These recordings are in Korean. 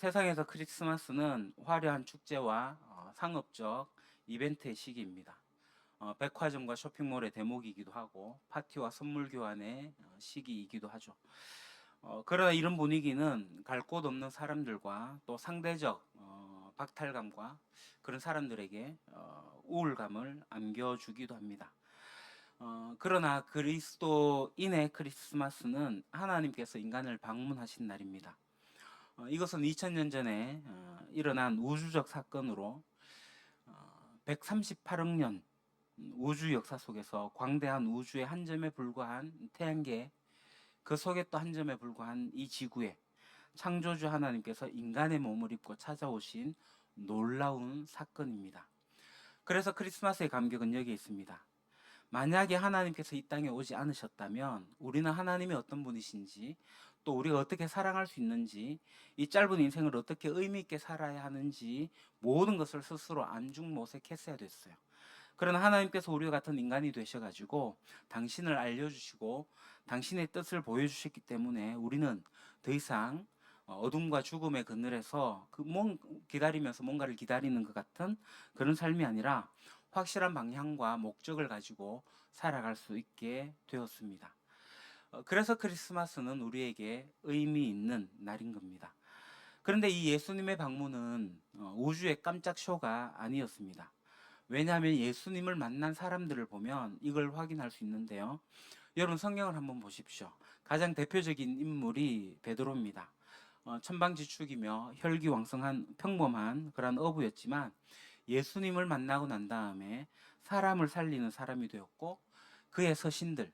세상에서 크리스마스는 화려한 축제와 상업적 이벤트의 시기입니다. 백화점과 쇼핑몰의 대목이기도 하고 파티와 선물 교환의 시기이기도 하죠. 그러나 이런 분위기는 갈 곳 없는 사람들과 또 상대적 박탈감과 그런 사람들에게 우울감을 안겨주기도 합니다. 그러나 그리스도인의 크리스마스는 하나님께서 인간을 방문하신 날입니다. 이것은 2000년 전에 일어난 우주적 사건으로 138억 년 우주 역사 속에서 광대한 우주의 한 점에 불과한 태양계, 그 속에 또 한 점에 불과한 이 지구에 창조주 하나님께서 인간의 몸을 입고 찾아오신 놀라운 사건입니다. 그래서 크리스마스의 감격은 여기에 있습니다. 만약에 하나님께서 이 땅에 오지 않으셨다면 우리는 하나님이 어떤 분이신지, 또 우리가 어떻게 사랑할 수 있는지, 이 짧은 인생을 어떻게 의미 있게 살아야 하는지 모든 것을 스스로 안중모색했어야 됐어요. 그러나 하나님께서 우리와 같은 인간이 되셔가지고 당신을 알려주시고 당신의 뜻을 보여주셨기 때문에 우리는 더 이상 어둠과 죽음의 그늘에서 기다리면서 뭔가를 기다리는 것 같은 그런 삶이 아니라 확실한 방향과 목적을 가지고 살아갈 수 있게 되었습니다. 그래서 크리스마스는 우리에게 의미 있는 날인 겁니다. 그런데 이 예수님의 방문은 우주의 깜짝 쇼가 아니었습니다. 왜냐하면 예수님을 만난 사람들을 보면 이걸 확인할 수 있는데요. 여러분 성경을 한번 보십시오. 가장 대표적인 인물이 베드로입니다. 천방지축이며 혈기왕성한 평범한 그런 어부였지만 예수님을 만나고 난 다음에 사람을 살리는 사람이 되었고 그의 서신들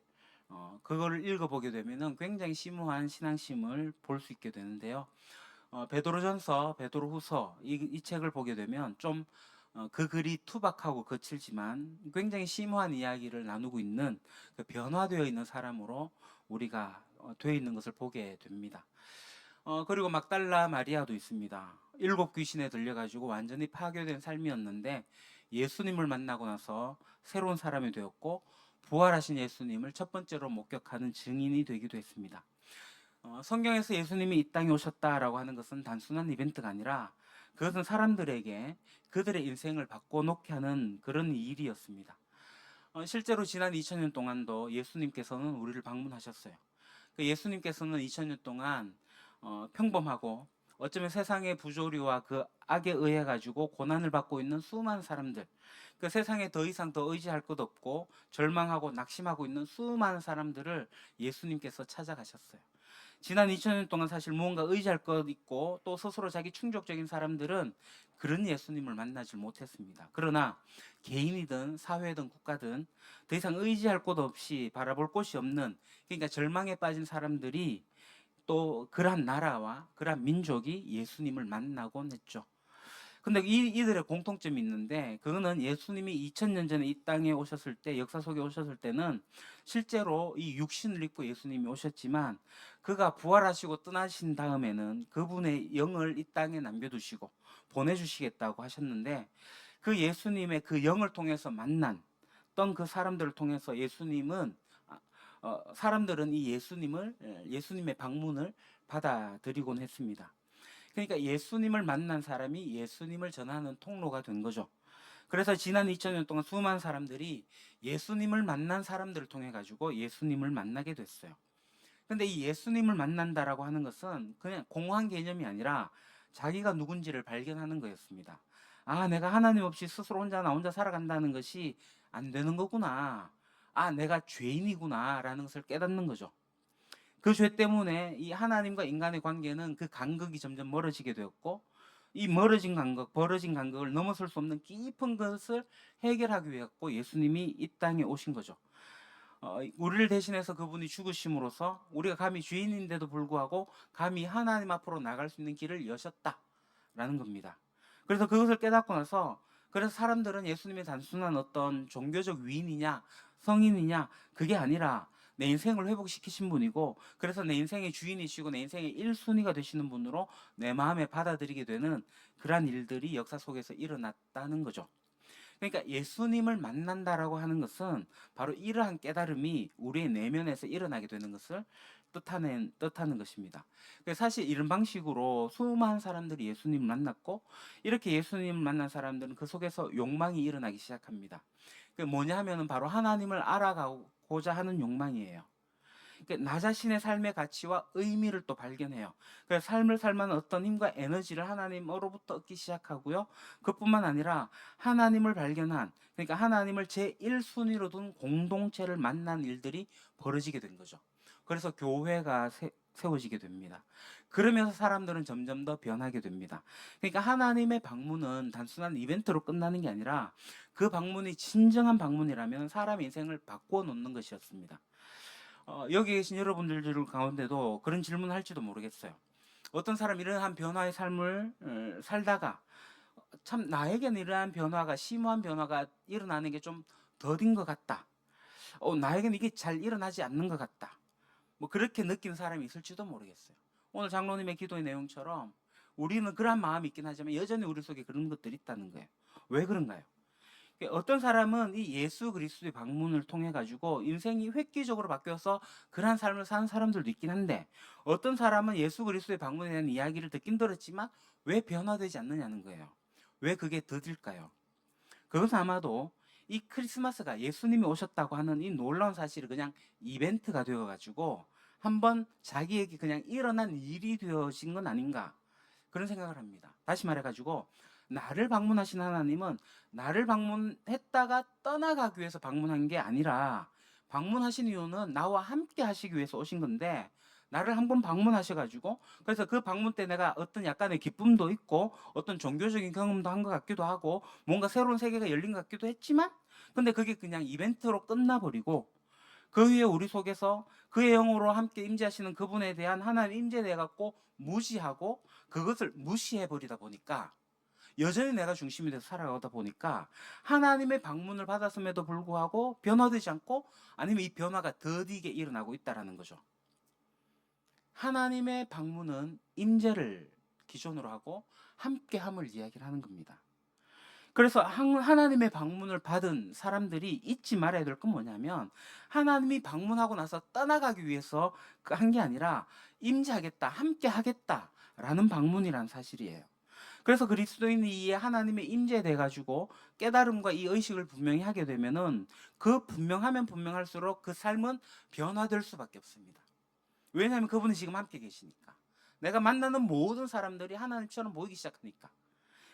그거를 읽어보게 되면은 굉장히 심오한 신앙심을 볼 수 있게 되는데요. 베드로전서, 베드로후서 이 책을 보게 되면 좀 그 글이 투박하고 거칠지만 굉장히 심오한 이야기를 나누고 있는 그 변화되어 있는 사람으로 우리가 되어 있는 것을 보게 됩니다. 그리고 막달라 마리아도 있습니다. 7 귀신에 들려가지고 완전히 파괴된 삶이었는데 예수님을 만나고 나서 새로운 사람이 되었고 부활하신 예수님을 첫 번째로 목격하는 증인이 되기도 했습니다. 성경에서 예수님이 이 땅에 오셨다라고 하는 것은 단순한 이벤트가 아니라 그것은 사람들에게 그들의 인생을 바꿔놓게 하는 그런 일이었습니다. 실제로 지난 2000년 동안도 예수님께서는 우리를 방문하셨어요. 예수님께서는 2000년 동안 평범하고 어쩌면 세상의 부조리와 그 악에 의해 가지고 고난을 받고 있는 수많은 사람들, 그 세상에 더 이상 더 의지할 것 없고 절망하고 낙심하고 있는 수많은 사람들을 예수님께서 찾아가셨어요. 지난 2000년 동안 사실 무언가 의지할 것 있고 또 스스로 자기 충족적인 사람들은 그런 예수님을 만나지 못했습니다. 그러나 개인이든 사회든 국가든 더 이상 의지할 곳 없이 바라볼 곳이 없는, 그러니까 절망에 빠진 사람들이 또 그러한 나라와 그러한 민족이 예수님을 만나곤 했죠. 근데 이들의 공통점이 있는데 그거는 예수님이 2000년 전에 이 땅에 오셨을 때, 역사 속에 오셨을 때는 실제로 이 육신을 입고 예수님이 오셨지만 그가 부활하시고 떠나신 다음에는 그분의 영을 이 땅에 남겨두시고 보내주시겠다고 하셨는데 그 예수님의 그 영을 통해서 만난 그 사람들을 통해서 예수님은 사람들은 이 예수님의 방문을 받아들이곤 했습니다. 그러니까 예수님을 만난 사람이 예수님을 전하는 통로가 된 거죠. 그래서 지난 2000년 동안 수많은 사람들이 예수님을 만난 사람들을 통해 가지고 예수님을 만나게 됐어요. 근데 이 예수님을 만난다라고 하는 것은 그냥 공허한 개념이 아니라 자기가 누군지를 발견하는 거였습니다. 아, 내가 하나님 없이 스스로 나 혼자 살아간다는 것이 안 되는 거구나. 아, 내가 죄인이구나 라는 것을 깨닫는 거죠. 그 죄 때문에 이 하나님과 인간의 관계는 그 간극이 점점 멀어지게 되었고 이 벌어진 간극을 넘어설 수 없는 깊은 것을 해결하기 위해 예수님이 이 땅에 오신 거죠. 우리를 대신해서 그분이 죽으심으로써 우리가 감히 죄인인데도 불구하고 감히 하나님 앞으로 나갈 수 있는 길을 여셨다라는 겁니다. 그래서 그것을 깨닫고 나서 그래서 사람들은 예수님이 단순한 어떤 종교적 위인이냐 성인이냐 그게 아니라 내 인생을 회복시키신 분이고 그래서 내 인생의 주인이시고 내 인생의 1순위가 되시는 분으로 내 마음에 받아들이게 되는 그러한 일들이 역사 속에서 일어났다는 거죠. 그러니까 예수님을 만난다라고 하는 것은 바로 이러한 깨달음이 우리의 내면에서 일어나게 되는 것을 뜻하는 것입니다. 사실 이런 방식으로 수많은 사람들이 예수님을 만났고, 이렇게 예수님을 만난 사람들은 그 속에서 욕망이 일어나기 시작합니다. 뭐냐 하면은 바로 하나님을 알아가고자 하는 욕망이에요. 나 자신의 삶의 가치와 의미를 또 발견해요. 그래서 삶을 살만한 어떤 힘과 에너지를 하나님으로부터 얻기 시작하고요. 그뿐만 아니라 하나님을 발견한, 그러니까 하나님을 제1순위로 둔 공동체를 만난 일들이 벌어지게 된 거죠. 그래서 교회가 세워지게 됩니다. 그러면서 사람들은 점점 더 변하게 됩니다. 그러니까 하나님의 방문은 단순한 이벤트로 끝나는 게 아니라 그 방문이 진정한 방문이라면 사람의 인생을 바꾸어 놓는 것이었습니다. 여기 계신 여러분들 가운데도 그런 질문을 할지도 모르겠어요. 어떤 사람이 이러한 변화의 삶을 살다가 참 나에게는 이러한 변화가, 심오한 변화가 일어나는 게 좀 더딘 것 같다. 나에게는 이게 잘 일어나지 않는 것 같다. 뭐 그렇게 느끼는 사람이 있을지도 모르겠어요. 오늘 장로님의 기도의 내용처럼 우리는 그런 마음이 있긴 하지만 여전히 우리 속에 그런 것들이 있다는 거예요. 왜 그런가요? 어떤 사람은 이 예수 그리스도의 방문을 통해 가지고 인생이 획기적으로 바뀌어서 그러한 삶을 사는 사람들도 있긴 한데, 어떤 사람은 예수 그리스도의 방문에 대한 이야기를 듣긴 들었지만 왜 변화되지 않느냐는 거예요. 왜 그게 더딜까요? 그것은 아마도 이 크리스마스가 예수님이 오셨다고 하는 이 놀라운 사실이 그냥 이벤트가 되어가지고 한번 자기에게 그냥 일어난 일이 되어진 건 아닌가, 그런 생각을 합니다. 다시 말해가지고 나를 방문하신 하나님은 나를 방문했다가 떠나가기 위해서 방문한 게 아니라, 방문하신 이유는 나와 함께 하시기 위해서 오신 건데, 나를 한번 방문하셔가지고, 그래서 그 방문 때 내가 어떤 약간의 기쁨도 있고 어떤 종교적인 경험도 한 것 같기도 하고 뭔가 새로운 세계가 열린 것 같기도 했지만, 근데 그게 그냥 이벤트로 끝나버리고 그 후에 우리 속에서 그의 영으로 함께 임재하시는 그분에 대한 하나님 임재돼 갖고 무시하고 그것을 무시해 버리다 보니까, 여전히 내가 중심이 돼서 살아가다 보니까 하나님의 방문을 받았음에도 불구하고 변화되지 않고, 아니면 이 변화가 더디게 일어나고 있다라는 거죠. 하나님의 방문은 임재를 기준으로 하고 함께함을 이야기를 하는 겁니다. 그래서 하나님의 방문을 받은 사람들이 잊지 말아야 될 건 뭐냐면, 하나님이 방문하고 나서 떠나가기 위해서 한 게 아니라 임재하겠다, 함께하겠다라는 방문이라는 사실이에요. 그래서 그리스도인이 이 하나님의 임재에 대해 가지고 깨달음과 이 의식을 분명히 하게 되면은, 그 분명하면 분명할수록 그 삶은 변화될 수밖에 없습니다. 왜냐하면 그분이 지금 함께 계시니까. 내가 만나는 모든 사람들이 하나님처럼 보이기 시작하니까.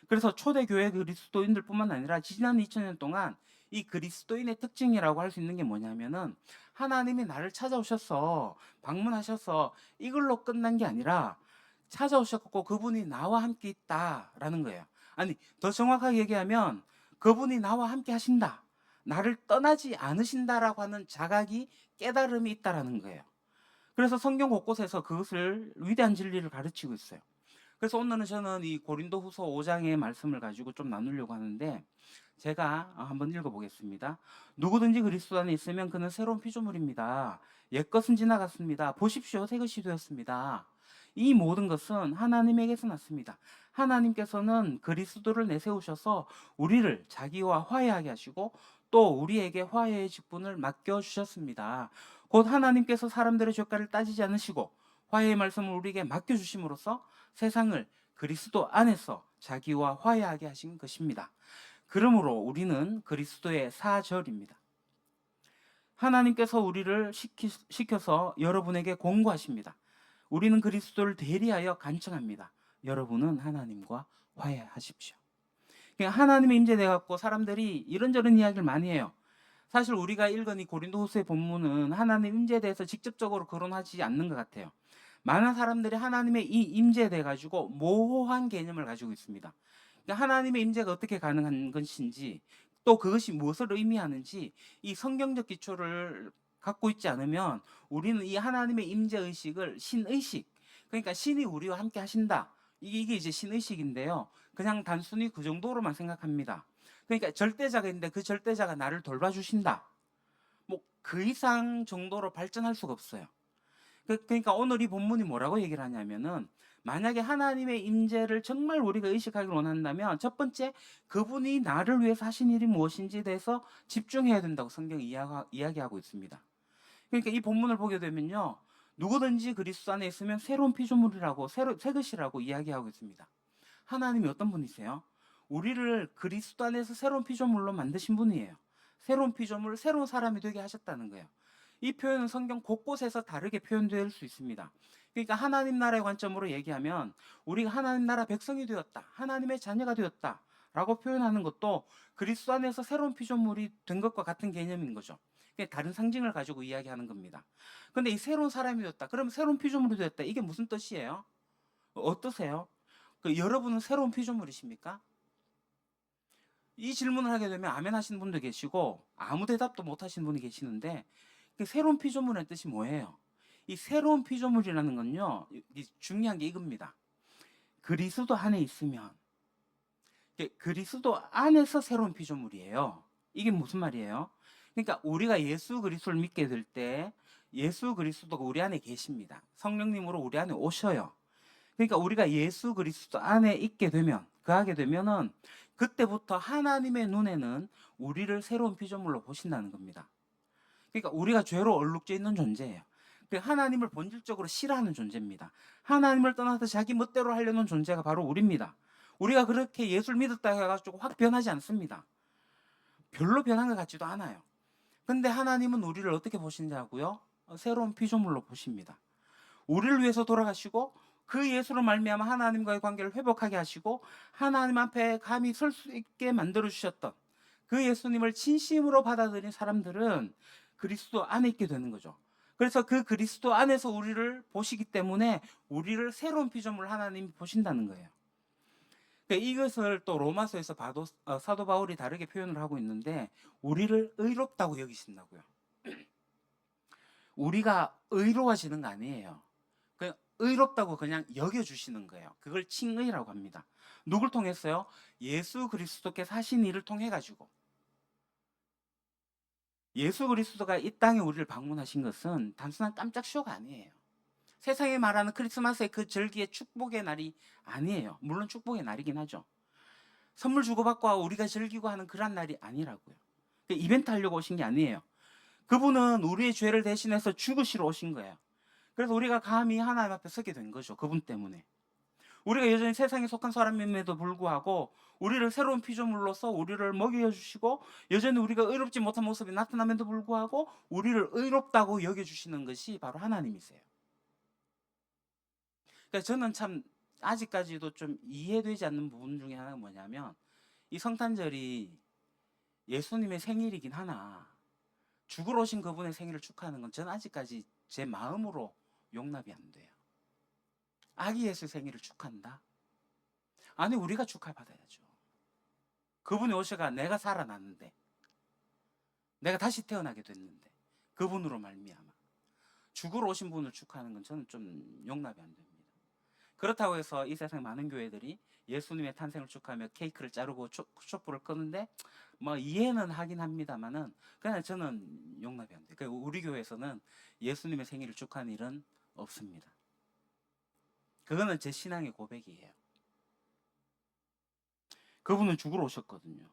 그래서 초대교회 그리스도인들 뿐만 아니라 지난 2000년 동안 이 그리스도인의 특징이라고 할 수 있는 게 뭐냐면은, 하나님이 나를 찾아오셔서 방문하셔서 이걸로 끝난 게 아니라 찾아오셨고 그분이 나와 함께 있다라는 거예요. 아니, 더 정확하게 얘기하면 그분이 나와 함께 하신다, 나를 떠나지 않으신다라고 하는 자각이, 깨달음이 있다라는 거예요. 그래서 성경 곳곳에서 그것을, 위대한 진리를 가르치고 있어요. 그래서 오늘은 저는 이 고린도후서 5장의 말씀을 가지고 좀 나누려고 하는데, 제가 한번 읽어보겠습니다. 누구든지 그리스도 안에 있으면 그는 새로운 피조물입니다. 옛것은 지나갔습니다. 보십시오, 새 것이 되었습니다. 이 모든 것은 하나님에게서 났습니다. 하나님께서는 그리스도를 내세우셔서 우리를 자기와 화해하게 하시고 또 우리에게 화해의 직분을 맡겨주셨습니다. 곧 하나님께서 사람들의 죄가를 따지지 않으시고 화해의 말씀을 우리에게 맡겨주심으로써 세상을 그리스도 안에서 자기와 화해하게 하신 것입니다. 그러므로 우리는 그리스도의 사절입니다. 하나님께서 우리를 시켜서 여러분에게 공고하십니다. 우리는 그리스도를 대리하여 간청합니다. 여러분은 하나님과 화해하십시오. 그냥 하나님의 임재돼 갖고 사람들이 이런저런 이야기를 많이 해요. 사실 우리가 읽은 이 고린도후서의 본문은 하나님 임재에 대해서 직접적으로 거론하지 않는 것 같아요. 많은 사람들이 하나님의 이 임재에 대해 가지고 모호한 개념을 가지고 있습니다. 그러니까 하나님의 임재가 어떻게 가능한 것인지, 또 그것이 무엇을 의미하는지 이 성경적 기초를 갖고 있지 않으면, 우리는 이 하나님의 임재 의식을 신의식, 그러니까 신이 우리와 함께 하신다, 이게 이제 신의식인데요, 그냥 단순히 그 정도로만 생각합니다. 그러니까 절대자가 있는데 그 절대자가 나를 돌봐주신다, 뭐 그 이상 정도로 발전할 수가 없어요. 그러니까 오늘 이 본문이 뭐라고 얘기를 하냐면은, 만약에 하나님의 임재를 정말 우리가 의식하기를 원한다면 첫 번째, 그분이 나를 위해서 하신 일이 무엇인지에 대해서 집중해야 된다고 성경이 이야기하고 있습니다. 그러니까 이 본문을 보게 되면요, 누구든지 그리스도 안에 있으면 새로운 피조물이라고 새 것이라고 이야기하고 있습니다. 하나님이 어떤 분이세요? 우리를 그리스도 안에서 새로운 피조물로 만드신 분이에요. 새로운 피조물, 새로운 사람이 되게 하셨다는 거예요. 이 표현은 성경 곳곳에서 다르게 표현될 수 있습니다. 그러니까 하나님 나라의 관점으로 얘기하면 우리가 하나님 나라 백성이 되었다, 하나님의 자녀가 되었다 라고 표현하는 것도 그리스도 안에서 새로운 피조물이 된 것과 같은 개념인 거죠. 다른 상징을 가지고 이야기하는 겁니다. 근데 이 새로운 사람이 되었다, 그러면 새로운 피조물이 되었다, 이게 무슨 뜻이에요? 어떠세요? 여러분은 새로운 피조물이십니까? 이 질문을 하게 되면 아멘 하시는 분도 계시고 아무 대답도 못 하시는 분이 계시는데, 새로운 피조물의 뜻이 뭐예요? 이 새로운 피조물이라는 건요, 중요한 게 이겁니다. 그리스도 안에 있으면, 그리스도 안에서 새로운 피조물이에요. 이게 무슨 말이에요? 그러니까 우리가 예수 그리스도를 믿게 될 때 예수 그리스도가 우리 안에 계십니다. 성령님으로 우리 안에 오셔요. 그러니까 우리가 예수 그리스도 안에 있게 되면, 거하게 되면은 그때부터 하나님의 눈에는 우리를 새로운 피조물로 보신다는 겁니다. 그러니까 우리가 죄로 얼룩져 있는 존재예요. 하나님을 본질적으로 싫어하는 존재입니다. 하나님을 떠나서 자기 멋대로 하려는 존재가 바로 우리입니다. 우리가 그렇게 예수를 믿었다 해가지고 확 변하지 않습니다. 별로 변한 것 같지도 않아요. 근데 하나님은 우리를 어떻게 보시냐고요? 새로운 피조물로 보십니다. 우리를 위해서 돌아가시고 그 예수로 말미암아 하나님과의 관계를 회복하게 하시고 하나님 앞에 감히 설 수 있게 만들어 주셨던 그 예수님을 진심으로 받아들인 사람들은 그리스도 안에 있게 되는 거죠. 그래서 그 그리스도 안에서 우리를 보시기 때문에 우리를 새로운 피조물 하나님이 보신다는 거예요. 이것을 또 로마서에서 사도 바울이 다르게 표현을 하고 있는데, 우리를 의롭다고 여기신다고요. 우리가 의로워지는 거 아니에요. 의롭다고 그냥 여겨주시는 거예요. 그걸 칭의라고 합니다. 누굴 통했어요? 예수 그리스도께서 하신 일을 통해 가지고. 예수 그리스도가 이 땅에 우리를 방문하신 것은 단순한 깜짝 쇼가 아니에요. 세상에 말하는 크리스마스의 그 절기의 축복의 날이 아니에요. 물론 축복의 날이긴 하죠. 선물 주고받고 우리가 즐기고 하는 그런 날이 아니라고요. 이벤트 하려고 오신 게 아니에요. 그분은 우리의 죄를 대신해서 죽으시러 오신 거예요. 그래서 우리가 감히 하나님 앞에 서게 된 거죠. 그분 때문에. 우리가 여전히 세상에 속한 사람임에도 불구하고 우리를 새로운 피조물로서 우리를 먹여주시고, 여전히 우리가 의롭지 못한 모습이 나타남에도 불구하고 우리를 의롭다고 여겨주시는 것이 바로 하나님이세요. 그러니까 저는 참 아직까지도 좀 이해되지 않는 부분 중에 하나가 뭐냐면, 이 성탄절이 예수님의 생일이긴 하나 죽으러 오신 그분의 생일을 축하하는 건 저는 아직까지 제 마음으로 용납이 안 돼요. 아기 예수 생일을 축한다? 아니, 우리가 축하받아야죠. 그분이 오셔가 내가 살아났는데, 내가 다시 태어나게 됐는데, 그분으로 말미암아 죽으러 오신 분을 축하하는 건 저는 좀 용납이 안 됩니다. 그렇다고 해서 이 세상 많은 교회들이 예수님의 탄생을 축하하며 케이크를 자르고 촛불을 끄는데 뭐 이해는 하긴 합니다만은 그냥 저는 용납이 안 돼요. 그러니까 우리 교회에서는 예수님의 생일을 축하하는 일은 없습니다. 그거는 제 신앙의 고백이에요. 그분은 죽으러 오셨거든요.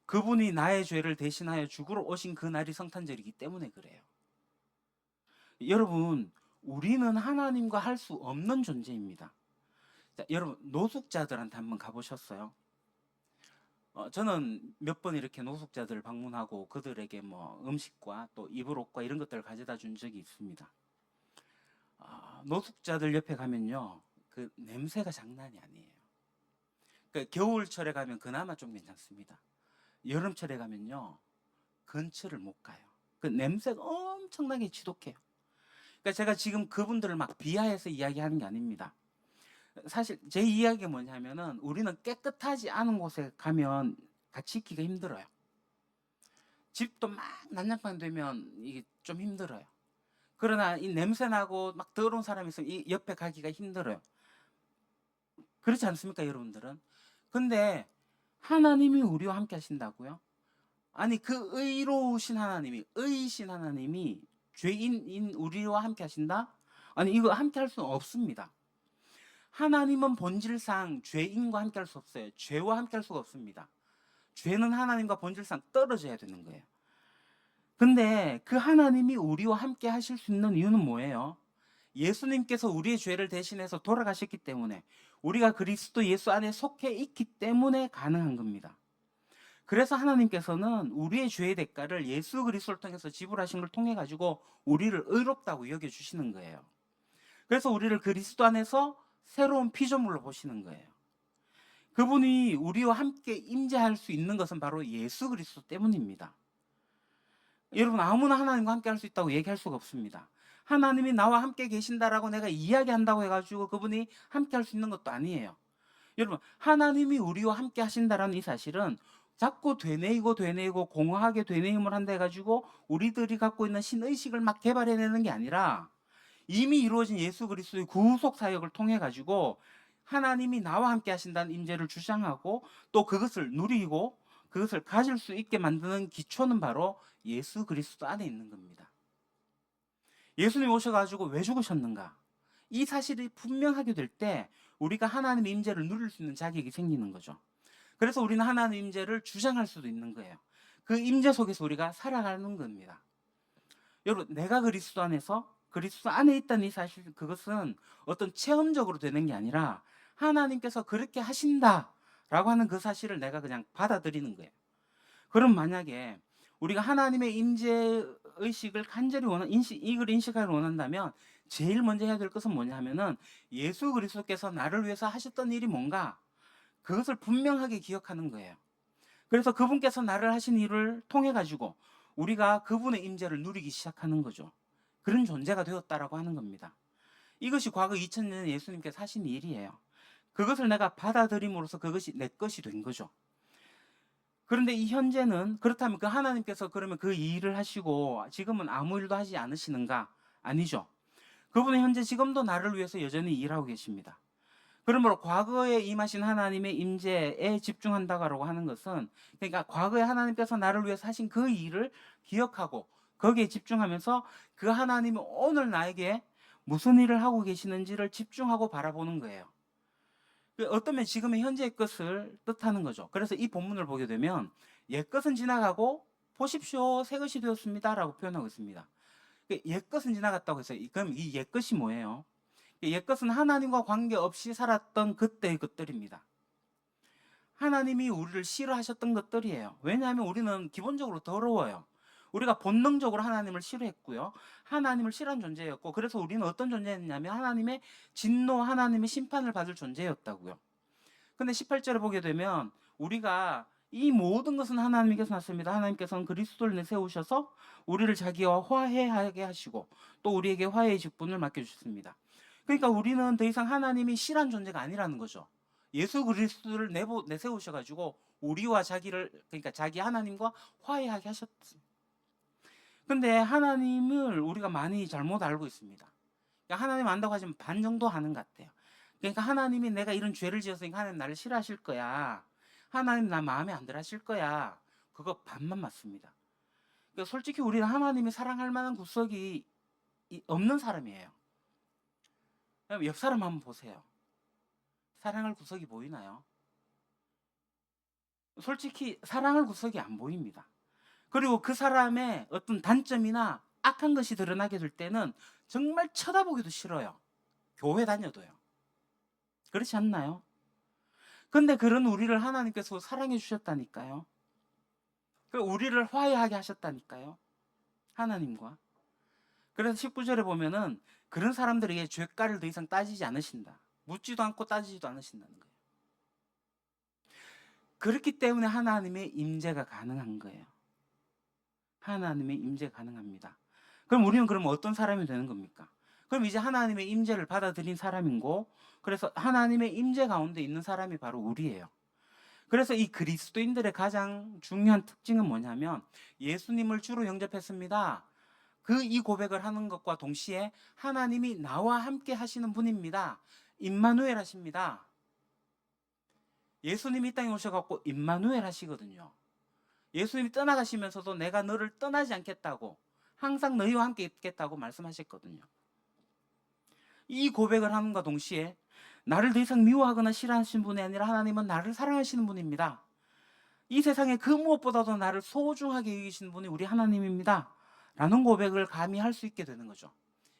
그분이 나의 죄를 대신하여 죽으러 오신 그 날이 성탄절이기 때문에 그래요. 여러분, 우리는 하나님과 할 수 없는 존재입니다. 자, 여러분, 노숙자들한테 한번 가보셨어요? 저는 몇 번 이렇게 노숙자들을 방문하고 그들에게 뭐 음식과 또 이불 옷과 이런 것들을 가져다 준 적이 있습니다. 노숙자들 옆에 가면요, 그 냄새가 장난이 아니에요. 그러니까 겨울철에 가면 그나마 좀 괜찮습니다. 여름철에 가면요, 근처를 못 가요. 그 냄새가 엄청나게 지독해요. 그러니까 제가 지금 그분들을 막 비하해서 이야기하는 게 아닙니다. 사실 제 이야기가 뭐냐면은, 우리는 깨끗하지 않은 곳에 가면 같이 있기가 힘들어요. 집도 막 난장판 되면 이게 좀 힘들어요. 그러나 이 냄새 나고 막 더러운 사람이 있으면 이 옆에 가기가 힘들어요. 그렇지 않습니까, 여러분들은? 근데 하나님이 우리와 함께 하신다고요? 아니, 그 의로우신 하나님이, 의이신 하나님이 죄인인 우리와 함께 하신다? 아니, 이거 함께 할 수는 없습니다. 하나님은 본질상 죄인과 함께 할 수 없어요. 죄와 함께 할 수가 없습니다. 죄는 하나님과 본질상 떨어져야 되는 거예요. 근데 그 하나님이 우리와 함께 하실 수 있는 이유는 뭐예요? 예수님께서 우리의 죄를 대신해서 돌아가셨기 때문에, 우리가 그리스도 예수 안에 속해 있기 때문에 가능한 겁니다. 그래서 하나님께서는 우리의 죄의 대가를 예수 그리스도를 통해서 지불하신 걸 통해 가지고 우리를 의롭다고 여겨주시는 거예요. 그래서 우리를 그리스도 안에서 새로운 피조물로 보시는 거예요. 그분이 우리와 함께 임재할 수 있는 것은 바로 예수 그리스도 때문입니다. 여러분, 아무나 하나님과 함께 할 수 있다고 얘기할 수가 없습니다. 하나님이 나와 함께 계신다라고 내가 이야기한다고 해가지고 그분이 함께 할 수 있는 것도 아니에요. 여러분, 하나님이 우리와 함께 하신다라는 이 사실은 자꾸 되뇌이고 공허하게 되뇌임을 한다 해가지고 우리들이 갖고 있는 신의식을 막 개발해내는 게 아니라, 이미 이루어진 예수 그리스도의 구속 사역을 통해 가지고 하나님이 나와 함께 하신다는 임재를 주장하고 또 그것을 누리고 그것을 가질 수 있게 만드는 기초는 바로 예수 그리스도 안에 있는 겁니다. 예수님 오셔가지고 왜 죽으셨는가? 이 사실이 분명하게 될 때 우리가 하나님의 임재를 누릴 수 있는 자격이 생기는 거죠. 그래서 우리는 하나님의 임재를 주장할 수도 있는 거예요. 그 임재 속에서 우리가 살아가는 겁니다. 여러분, 내가 그리스도 안에서 그리스도 안에 있다는 이 사실, 그것은 어떤 체험적으로 되는 게 아니라 하나님께서 그렇게 하신다라고 하는 그 사실을 내가 그냥 받아들이는 거예요. 그럼 만약에 우리가 하나님의 임재 의식을 간절히 이걸 인식하기를 원한다면 제일 먼저 해야 될 것은 뭐냐 하면은, 예수 그리스도께서 나를 위해서 하셨던 일이 뭔가 그것을 분명하게 기억하는 거예요. 그래서 그분께서 나를 하신 일을 통해 가지고 우리가 그분의 임재를 누리기 시작하는 거죠. 그런 존재가 되었다라고 하는 겁니다. 이것이 과거 2000년 예수님께서 하신 일이에요. 그것을 내가 받아들임으로써 그것이 내 것이 된 거죠. 그런데 이 현재는, 그렇다면 그 하나님께서 그러면 그 일을 하시고 지금은 아무 일도 하지 않으시는가? 아니죠. 그분은 현재 지금도 나를 위해서 여전히 일하고 계십니다. 그러므로 과거에 임하신 하나님의 임재에 집중한다고 하는 것은, 그러니까 과거에 하나님께서 나를 위해서 하신 그 일을 기억하고 거기에 집중하면서 그 하나님이 오늘 나에게 무슨 일을 하고 계시는지를 집중하고 바라보는 거예요. 어떠면 지금의 현재의 것을 뜻하는 거죠. 그래서 이 본문을 보게 되면 옛것은 지나가고 보십시오 새 것이 되었습니다 라고 표현하고 있습니다. 옛것은 지나갔다고 해서 그럼 이 옛것이 뭐예요? 옛것은 하나님과 관계없이 살았던 그때의 것들입니다. 하나님이 우리를 싫어하셨던 것들이에요. 왜냐하면 우리는 기본적으로 더러워요. 우리가 본능적으로 하나님을 싫어했고요. 하나님을 싫어한 존재였고, 그래서 우리는 어떤 존재였냐면 하나님의 진노, 하나님의 심판을 받을 존재였다고요. 근데 18절에 보게 되면 우리가 이 모든 것은 하나님께서 났습니다. 하나님께서는 그리스도를 내세우셔서 우리를 자기와 화해하게 하시고 또 우리에게 화해의 직분을 맡겨주셨습니다. 그러니까 우리는 더 이상 하나님이 싫어한 존재가 아니라는 거죠. 예수 그리스도를 내세우셔가지고 우리와 자기를, 그러니까 자기 하나님과 화해하게 하셨습니다. 근데 하나님을 우리가 많이 잘못 알고 있습니다. 그러니까 하나님 안다고 하시면 반 정도 하는 것 같아요. 그러니까 하나님이 내가 이런 죄를 지었으니까 하나님 나를 싫어하실 거야. 하나님 나 마음에 안 들어 하실 거야. 그거 반만 맞습니다. 그러니까 솔직히 우리는 하나님이 사랑할 만한 구석이 없는 사람이에요. 옆 사람 한번 보세요. 사랑할 구석이 보이나요? 솔직히 사랑할 구석이 안 보입니다. 그리고 그 사람의 어떤 단점이나 악한 것이 드러나게 될 때는 정말 쳐다보기도 싫어요. 교회 다녀도요. 그렇지 않나요? 근데 그런 우리를 하나님께서 사랑해 주셨다니까요. 우리를 화해하게 하셨다니까요. 하나님과. 그래서 19절에 보면은 그런 사람들에게 죄가를 더 이상 따지지 않으신다. 묻지도 않고 따지지도 않으신다는 거예요. 그렇기 때문에 하나님의 임재가 가능한 거예요. 하나님의 임재가 가능합니다. 그럼 우리는 그럼 어떤 사람이 되는 겁니까? 그럼 이제 하나님의 임재를 받아들인 사람이고, 그래서 하나님의 임재 가운데 있는 사람이 바로 우리예요. 그래서 이 그리스도인들의 가장 중요한 특징은 뭐냐면 예수님을 주로 영접했습니다. 이 고백을 하는 것과 동시에 하나님이 나와 함께 하시는 분입니다. 임마누엘 하십니다. 예수님이 이 땅에 오셔갖고 임마누엘 하시거든요. 예수님이 떠나가시면서도 내가 너를 떠나지 않겠다고, 항상 너희와 함께 있겠다고 말씀하셨거든요. 이 고백을 하는과 동시에 나를 더 이상 미워하거나 싫어하시는 분이 아니라 하나님은 나를 사랑하시는 분입니다. 이 세상에 그 무엇보다도 나를 소중하게 여기시는 분이 우리 하나님입니다 라는 고백을 감히 할 수 있게 되는 거죠.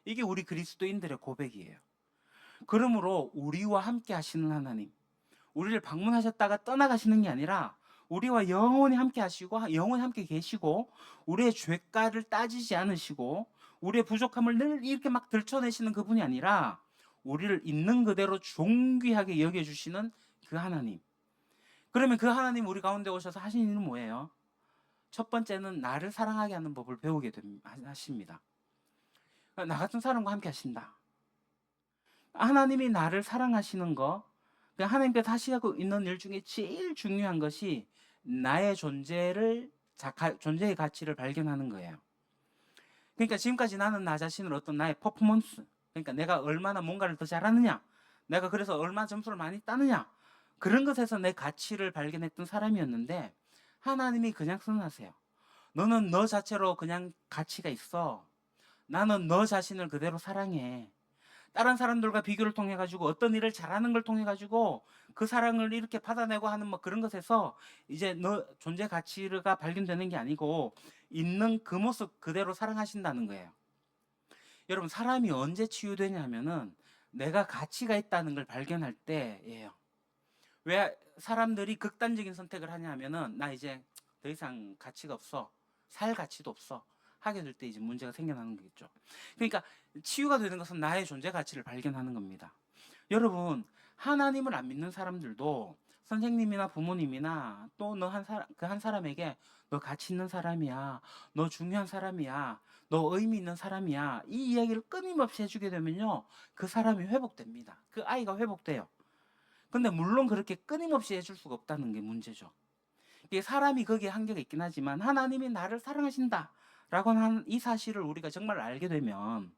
이게 우리 그리스도인들의 고백이에요. 그러므로 우리와 함께 하시는 하나님, 우리를 방문하셨다가 떠나가시는 게 아니라 우리와 영원히 함께 하시고 영원히 함께 계시고 우리의 죄가를 따지지 않으시고 우리의 부족함을 늘 이렇게 막 들춰내시는 그분이 아니라 우리를 있는 그대로 존귀하게 여겨주시는 그 하나님. 그러면 그 하나님 우리 가운데 오셔서 하신 일은 뭐예요? 첫 번째는 나를 사랑하게 하는 법을 배우게 하십니다. 나 같은 사람과 함께 하신다. 하나님이 나를 사랑하시는 거, 하나님께서 하시고 있는 일 중에 제일 중요한 것이 나의 존재의 가치를 발견하는 거예요. 그러니까 지금까지 나는 나 자신을 어떤 나의 퍼포먼스, 그러니까 내가 얼마나 뭔가를 더 잘하느냐, 내가 그래서 얼마나 점수를 많이 따느냐, 그런 것에서 내 가치를 발견했던 사람이었는데 하나님이 그냥 선언하세요. 너는 너 자체로 그냥 가치가 있어. 나는 너 자신을 그대로 사랑해. 다른 사람들과 비교를 통해 가지고 어떤 일을 잘하는 걸 통해 가지고 그 사랑을 이렇게 받아내고 하는 뭐 그런 것에서 이제 너 존재 가치가 발견되는 게 아니고 있는 그 모습 그대로 사랑하신다는 거예요. 여러분, 사람이 언제 치유되냐 하면은 내가 가치가 있다는 걸 발견할 때예요. 왜 사람들이 극단적인 선택을 하냐 하면은 나 이제 더 이상 가치가 없어. 살 가치도 없어. 하게 될 때 이제 문제가 생겨나는 거겠죠. 그러니까 치유가 되는 것은 나의 존재 가치를 발견하는 겁니다. 여러분, 하나님을 안 믿는 사람들도 선생님이나 부모님이나 또 너 한 사람에게 너 가치 있는 사람이야. 너 중요한 사람이야. 너 의미 있는 사람이야. 이 이야기를 끊임없이 해주게 되면요. 그 사람이 회복됩니다. 그 아이가 회복돼요. 근데 물론 그렇게 끊임없이 해줄 수가 없다는 게 문제죠. 이게 사람이 거기에 한계가 있긴 하지만 하나님이 나를 사랑하신다 라고 하는 이 사실을 우리가 정말 알게 되면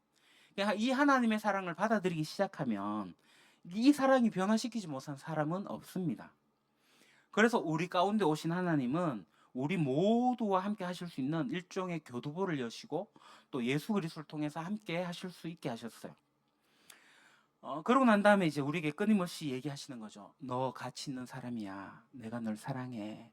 이 하나님의 사랑을 받아들이기 시작하면 이 사랑이 변화시키지 못한 사람은 없습니다. 그래서 우리 가운데 오신 하나님은 우리 모두와 함께 하실 수 있는 일종의 교두보를 여시고 또 예수 그리스도를 통해서 함께 하실 수 있게 하셨어요. 그러고 난 다음에 이제 우리에게 끊임없이 얘기하시는 거죠. 너 가치 있는 사람이야. 내가 널 사랑해.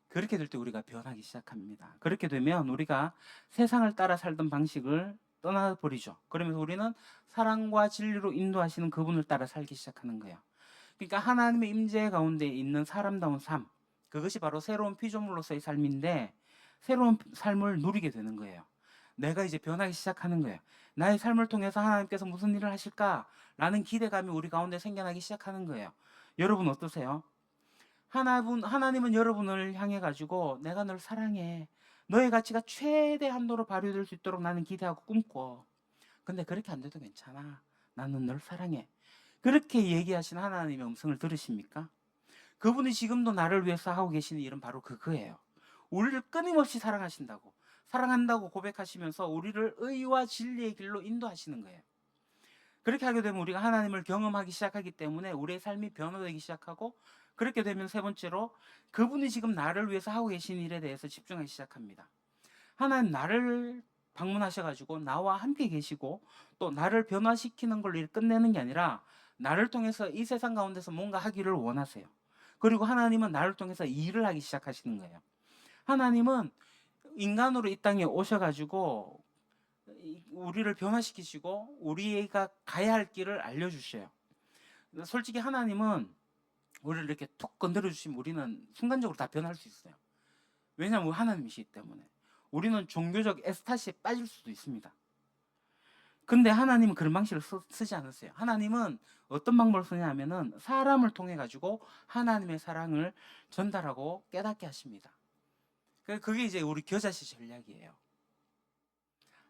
그렇게 될 때 우리가 변하기 시작합니다. 그렇게 되면 우리가 세상을 따라 살던 방식을 떠나버리죠. 그러면서 우리는 사랑과 진리로 인도하시는 그분을 따라 살기 시작하는 거예요. 그러니까 하나님의 임재 가운데 있는 사람다운 삶, 그것이 바로 새로운 피조물로서의 삶인데 새로운 삶을 누리게 되는 거예요. 내가 이제 변하기 시작하는 거예요. 나의 삶을 통해서 하나님께서 무슨 일을 하실까라는 기대감이 우리 가운데 생겨나기 시작하는 거예요. 여러분 어떠세요? 하나님은 여러분을 향해 가지고 내가 널 사랑해. 너의 가치가 최대 한도로 발휘될 수 있도록 나는 기대하고 꿈꿔. 근데 그렇게 안 돼도 괜찮아. 나는 널 사랑해. 그렇게 얘기하신 하나님의 음성을 들으십니까? 그분이 지금도 나를 위해서 하고 계시는 일은 바로 그거예요. 우리를 끊임없이 사랑하신다고. 사랑한다고 고백하시면서 우리를 의와 진리의 길로 인도하시는 거예요. 그렇게 하게 되면 우리가 하나님을 경험하기 시작하기 때문에 우리의 삶이 변화되기 시작하고 그렇게 되면 세 번째로 그분이 지금 나를 위해서 하고 계신 일에 대해서 집중하기 시작합니다. 하나님 나를 방문하셔가지고 나와 함께 계시고 또 나를 변화시키는 걸로 끝내는 게 아니라 나를 통해서 이 세상 가운데서 뭔가 하기를 원하세요. 그리고 하나님은 나를 통해서 일을 하기 시작하시는 거예요. 하나님은 인간으로 이 땅에 오셔가지고 우리를 변화시키시고 우리가 가야 할 길을 알려주셔요. 솔직히 하나님은 우리를 이렇게 툭 건드려 주시면 우리는 순간적으로 다 변할 수 있어요. 왜냐하면 하나님이시기 때문에. 우리는 종교적 에스타시에 빠질 수도 있습니다. 근데 하나님은 그런 방식을 쓰지 않으세요. 하나님은 어떤 방법을 쓰냐 하면은 사람을 통해 가지고 하나님의 사랑을 전달하고 깨닫게 하십니다. 그게 이제 우리 겨자씨 전략이에요.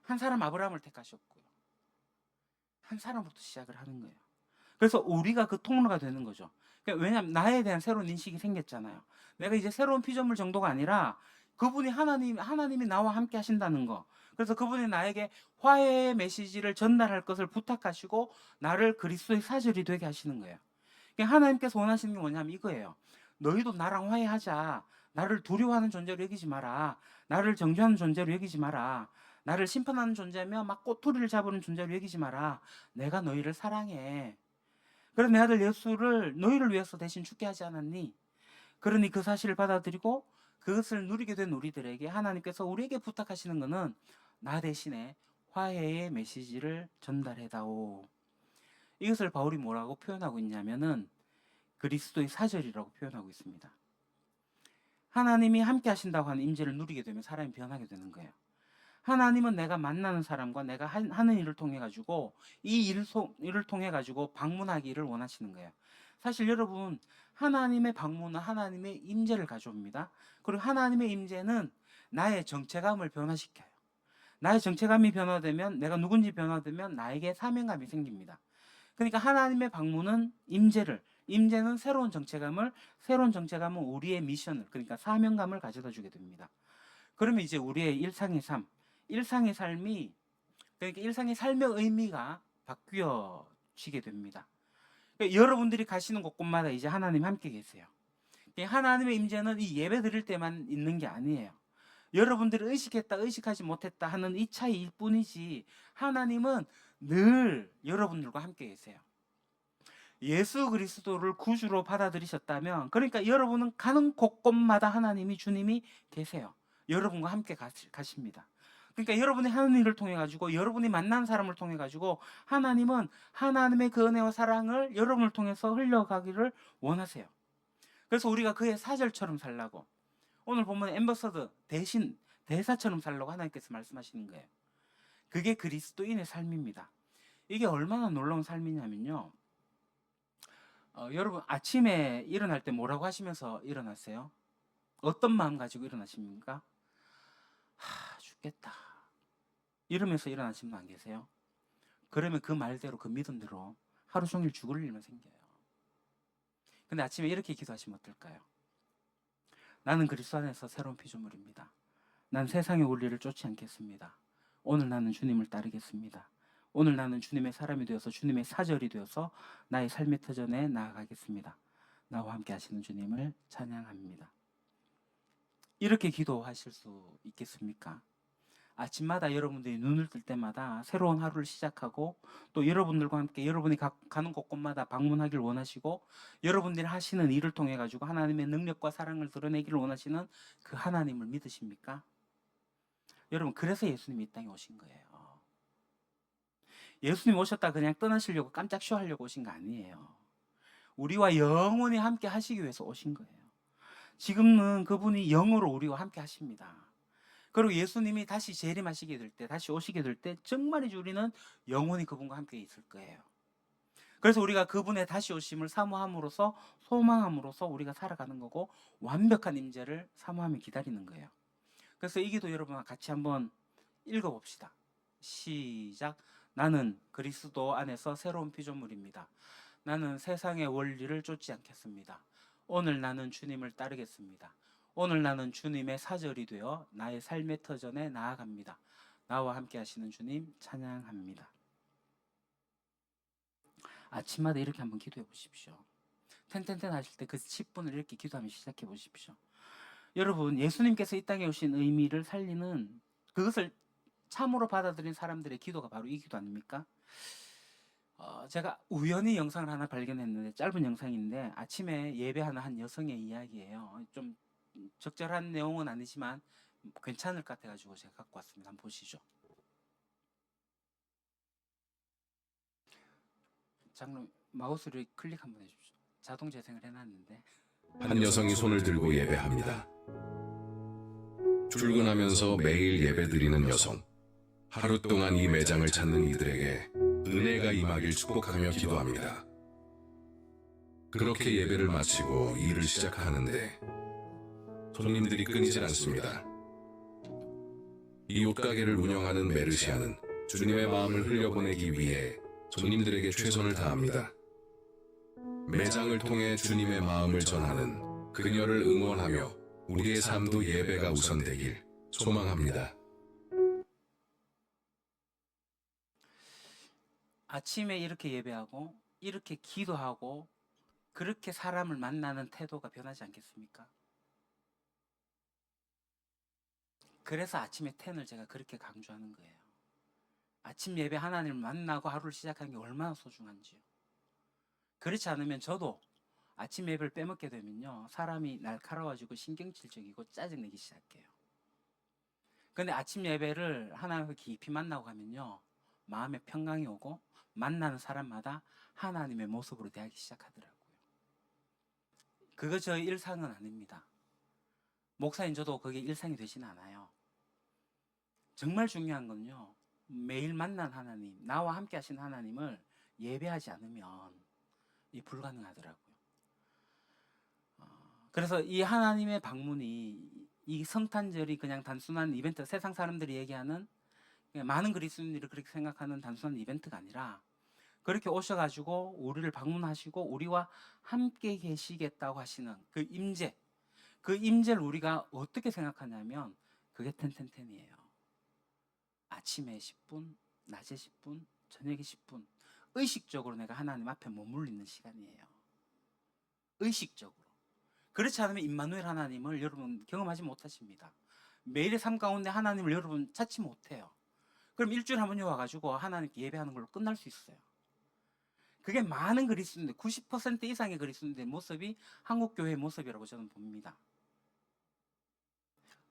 한 사람 아브라함을 택하셨고요. 한 사람부터 시작을 하는 거예요. 그래서 우리가 그 통로가 되는 거죠. 왜냐하면 나에 대한 새로운 인식이 생겼잖아요. 내가 이제 새로운 피조물 정도가 아니라 그분이 하나님이 나와 함께 하신다는 거. 그래서 그분이 나에게 화해의 메시지를 전달할 것을 부탁하시고 나를 그리스도의 사절이 되게 하시는 거예요. 하나님께서 원하시는 게 뭐냐면 이거예요. 너희도 나랑 화해하자. 나를 두려워하는 존재로 여기지 마라. 나를 정죄하는 존재로 여기지 마라. 나를 심판하는 존재며 막 꼬투리를 잡으는 존재로 여기지 마라. 내가 너희를 사랑해. 그래서 내 아들 예수를 너희를 위해서 대신 죽게 하지 않았니? 그러니 그 사실을 받아들이고 그것을 누리게 된 우리들에게 하나님께서 우리에게 부탁하시는 것은 나 대신에 화해의 메시지를 전달해다오. 이것을 바울이 뭐라고 표현하고 있냐면은 그리스도의 사절이라고 표현하고 있습니다. 하나님이 함께 하신다고 하는 임재를 누리게 되면 사람이 변하게 되는 거예요. 하나님은 내가 만나는 사람과 내가 하는 일을 통해 가지고 이 일을 통해 가지고 방문하기를 원하시는 거예요. 사실 여러분, 하나님의 방문은 하나님의 임재를 가져옵니다. 그리고 하나님의 임재는 나의 정체감을 변화시켜요. 나의 정체감이 변화되면, 내가 누군지 변화되면 나에게 사명감이 생깁니다. 그러니까 하나님의 방문은 임재는 새로운 정체감은 우리의 미션을, 그러니까 사명감을 가져다 주게 됩니다. 그러면 이제 우리의 일상의 삶이, 그러니까 일상의 삶의 의미가 바뀌어지게 됩니다. 그러니까 여러분들이 가시는 곳곳마다 이제 하나님 함께 계세요. 하나님의 임재는 이 예배 드릴 때만 있는 게 아니에요. 여러분들이 의식했다 의식하지 못했다 하는 이 차이일 뿐이지, 하나님은 늘 여러분들과 함께 계세요. 예수 그리스도를 구주로 받아들이셨다면, 그러니까 여러분은 가는 곳곳마다 주님이 계세요. 여러분과 함께 가십니다. 그러니까 여러분이 하는 일을 통해 가지고, 여러분이 만난 사람을 통해 가지고 하나님은 하나님의 그 은혜와 사랑을 여러분을 통해서 흘려가기를 원하세요. 그래서 우리가 그의 사절처럼 살라고, 오늘 보면 앰버서더 대신 대사처럼 살라고 하나님께서 말씀하시는 거예요. 그게 그리스도인의 삶입니다. 이게 얼마나 놀라운 삶이냐면요, 여러분 아침에 일어날 때 뭐라고 하시면서 일어나세요? 어떤 마음 가지고 일어나십니까? 죽겠다 이러면서 일어나시는 분 안 계세요? 그러면 그 말대로, 그 믿음대로 하루 종일 죽을 일만 생겨요. 근데 아침에 이렇게 기도하시면 어떨까요? 나는 그리스도 안에서 새로운 피조물입니다. 난 세상의 원리를 쫓지 않겠습니다. 오늘 나는 주님을 따르겠습니다. 오늘 나는 주님의 사람이 되어서 주님의 사절이 되어서 나의 삶의 터전에 나아가겠습니다. 나와 함께 하시는 주님을 찬양합니다. 이렇게 기도하실 수 있겠습니까? 아침마다 여러분들이 눈을 뜰 때마다 새로운 하루를 시작하고, 또 여러분들과 함께 여러분이 가는 곳곳마다 방문하길 원하시고, 여러분들이 하시는 일을 통해 가지고 하나님의 능력과 사랑을 드러내기를 원하시는 그 하나님을 믿으십니까? 여러분, 그래서 예수님이 이 땅에 오신 거예요. 예수님 오셨다 그냥 떠나시려고 깜짝 쇼하려고 오신 거 아니에요. 우리와 영원히 함께 하시기 위해서 오신 거예요. 지금은 그분이 영으로 우리와 함께 하십니다. 그리고 예수님이 다시 재림하시게 될 때, 다시 오시게 될 때 정말이지 우리는 영원히 그분과 함께 있을 거예요. 그래서 우리가 그분의 다시 오심을 사모함으로써, 소망함으로써 우리가 살아가는 거고, 완벽한 임재를 사모하며 기다리는 거예요. 그래서 이 기도 여러분과 같이 한번 읽어봅시다. 시작. 나는 그리스도 안에서 새로운 피조물입니다. 나는 세상의 원리를 쫓지 않겠습니다. 오늘 나는 주님을 따르겠습니다. 오늘 나는 주님의 사절이 되어 나의 삶의 터전에 나아갑니다. 나와 함께 하시는 주님 찬양합니다. 아침마다 이렇게 한번 기도해 보십시오. 텐텐텐 하실 때 그 10분을 이렇게 기도하며 시작해 보십시오. 여러분, 예수님께서 이 땅에 오신 의미를 살리는, 그것을 참으로 받아들인 사람들의 기도가 바로 이 기도 아닙니까? 제가 우연히 영상을 하나 발견했는데, 짧은 영상인데 아침에 예배하는 한 여성의 이야기예요. 좀 적절한 내용은 아니지만 괜찮을 것 같아가지고 제가 갖고 왔습니다. 한번 보시죠. 장로 마우스를 클릭 한번 해주십시오. 자동 재생을 해놨는데. 한 여성이 손을 들고 예배합니다. 출근하면서 매일 예배드리는 여성. 하루 동안 이 매장을 찾는 이들에게 은혜가 임하길 축복하며 기도합니다. 그렇게 예배를 마치고 일을 시작하는데 손님들이 끊이질 않습니다. 이 옷가게를 운영하는 메르시아는 주님의 마음을 흘려보내기 위해 손님들에게 최선을 다합니다. 매장을 통해 주님의 마음을 전하는 그녀를 응원하며 우리의 삶도 예배가 우선되길 소망합니다. 아침에 이렇게 예배하고 이렇게 기도하고 그렇게 사람을 만나는 태도가 변하지 않겠습니까? 그래서 아침에 10을 제가 그렇게 강조하는 거예요. 아침 예배 하나님을 만나고 하루를 시작하는 게 얼마나 소중한지요. 그렇지 않으면 저도 아침 예배를 빼먹게 되면요, 사람이 날카로워지고 신경질적이고 짜증내기 시작해요. 근데 아침 예배를 하나님과 깊이 만나고 가면요, 마음에 평강이 오고 만나는 사람마다 하나님의 모습으로 대하기 시작하더라고요. 그거 저의 일상은 아닙니다. 목사인 저도 그게 일상이 되진 않아요. 정말 중요한 건요, 매일 만난 하나님, 나와 함께 하신 하나님을 예배하지 않으면 이 불가능하더라고요. 그래서 이 하나님의 방문이, 이 성탄절이 그냥 단순한 이벤트, 세상 사람들이 얘기하는, 많은 그리스도인들이 그렇게 생각하는 단순한 이벤트가 아니라 그렇게 오셔가지고 우리를 방문하시고 우리와 함께 계시겠다고 하시는 그 임재, 그 임재를 우리가 어떻게 생각하냐면 그게 텐텐텐이에요. 아침에 10분, 낮에 10분, 저녁에 10분, 의식적으로 내가 하나님 앞에 머물러 있는 시간이에요. 의식적으로. 그렇지 않으면 임마누엘 하나님을 여러분 경험하지 못하십니다. 매일의 삶 가운데 하나님을 여러분 찾지 못해요. 그럼 일주일에 한 번에 와가지고 하나님께 예배하는 걸로 끝날 수 있어요. 그게 많은 그리스도인들, 90% 이상의 그리스도인들의 모습이 한국교회의 모습이라고 저는 봅니다.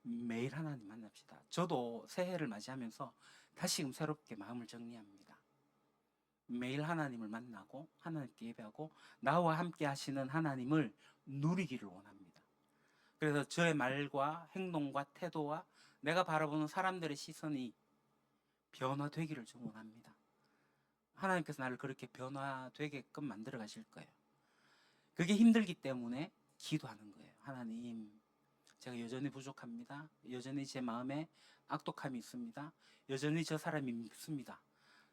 매일 하나님 만납시다. 저도 새해를 맞이하면서 다시금 새롭게 마음을 정리합니다. 매일 하나님을 만나고 하나님께 예배하고 나와 함께 하시는 하나님을 누리기를 원합니다. 그래서 저의 말과 행동과 태도와 내가 바라보는 사람들의 시선이 변화되기를 좀 원합니다. 하나님께서 나를 그렇게 변화되게끔 만들어 가실 거예요. 그게 힘들기 때문에 기도하는 거예요. 하나님, 제가 여전히 부족합니다. 여전히 제 마음에 악독함이 있습니다. 여전히 저 사람이 밉습니다.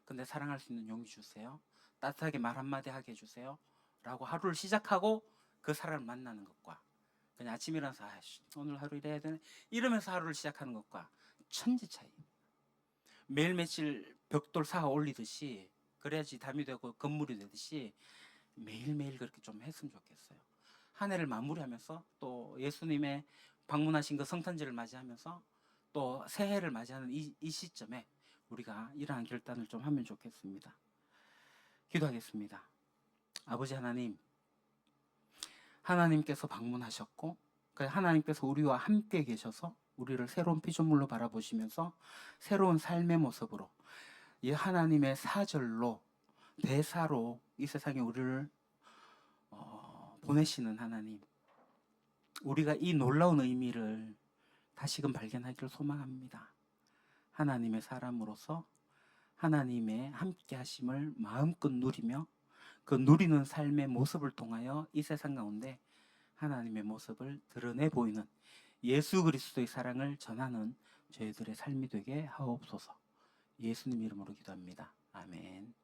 근데 사랑할 수 있는 용기 주세요. 따뜻하게 말 한마디 하게 해주세요. 라고 하루를 시작하고 그 사람을 만나는 것과 그냥 아침 일어나서 오늘 하루 이래야 되네 이러면서 하루를 시작하는 것과 천지 차이. 매일 며칠 벽돌 쌓아 올리듯이, 그래야지 담이 되고 건물이 되듯이 매일매일 그렇게 좀 했으면 좋겠어요. 한 해를 마무리하면서 또 예수님의 방문하신 그 성탄절을 맞이하면서 또 새해를 맞이하는 이 시점에 우리가 이러한 결단을 좀 하면 좋겠습니다. 기도하겠습니다. 아버지 하나님, 하나님께서 방문하셨고 하나님께서 우리와 함께 계셔서 우리를 새로운 피조물로 바라보시면서 새로운 삶의 모습으로 이 하나님의 사절로, 대사로 이 세상에 우리를 보내시는 하나님, 우리가 이 놀라운 의미를 다시금 발견하기를 소망합니다. 하나님의 사람으로서 하나님의 함께 하심을 마음껏 누리며 그 누리는 삶의 모습을 통하여 이 세상 가운데 하나님의 모습을 드러내 보이는 예수 그리스도의 사랑을 전하는 저희들의 삶이 되게 하옵소서. 예수님 이름으로 기도합니다. 아멘.